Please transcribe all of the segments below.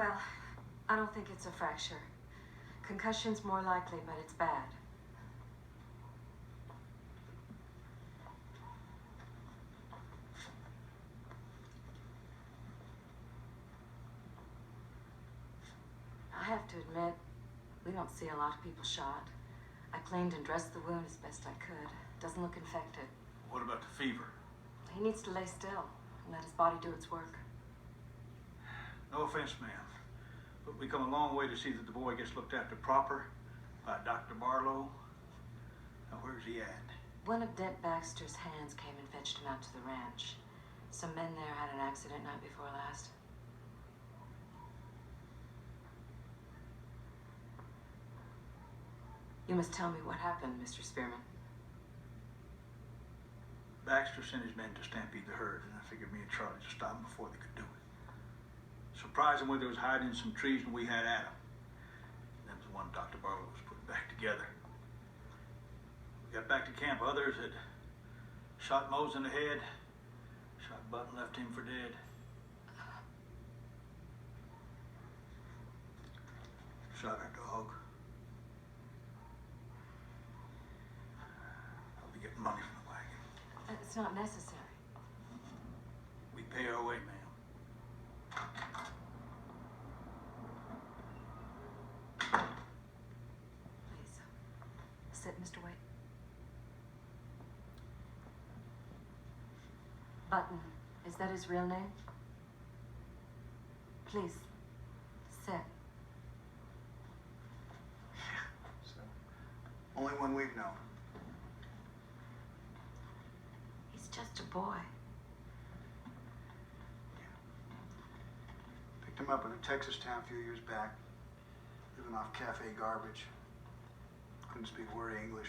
Well, I don't think it's a fracture. Concussion's more likely, but it's bad. I have to admit, we don't see a lot of people shot. I cleaned and dressed the wound as best I could. Doesn't look infected. What about the fever? He needs to lay still and let his body do its work. No offense, ma'am, but we come a long way to see that the boy gets looked after proper by Dr. Barlow. Now, where's he at? One of Dent Baxter's hands came and fetched him out to the ranch. Some men there had an accident night before last. You must tell me what happened, Mr. Spearman. Baxter sent his men to stampede the herd, and I figured me and Charlie to stop them before they could do it. Surprised them where they was hiding in some trees, and we had at them. That was the one Dr. Barlow was putting back together. We got back to camp. Others had shot Mose in the head, shot Button, left him for dead. Shot our dog. I'll be getting money from the wagon. It's not necessary. We pay our way, ma'am. Please. Sit, Mr. Wade. Button. Is that his real name? Please. Sit. So, only one we've known. He's just a boy. Picked him up in a Texas town a few years back, living off cafe garbage. Couldn't speak a word of English.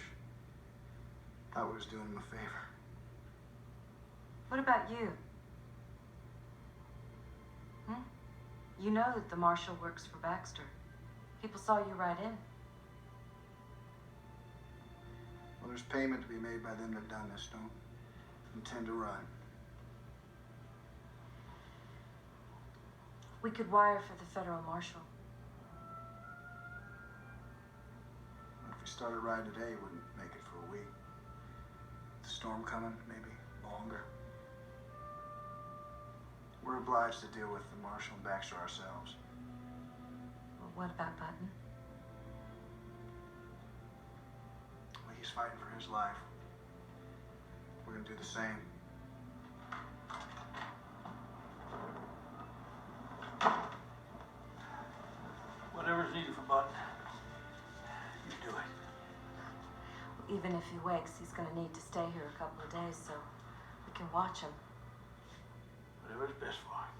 Thought we was doing him a favor. What about you? You know that the marshal works for Baxter. People saw you right in. Well, there's payment to be made by them that done this. Don't intend to run. We could wire for the federal marshal. If we started riding today, wouldn't make it for a week. The storm coming, maybe longer. We're obliged to deal with the marshal and Baxter ourselves. Well, what about Button? Well, he's fighting for his life. We're gonna do the same. Whatever's needed for Button, you do it. Even if he wakes, he's gonna need to stay here a couple of days so we can watch him. Whatever's best for him.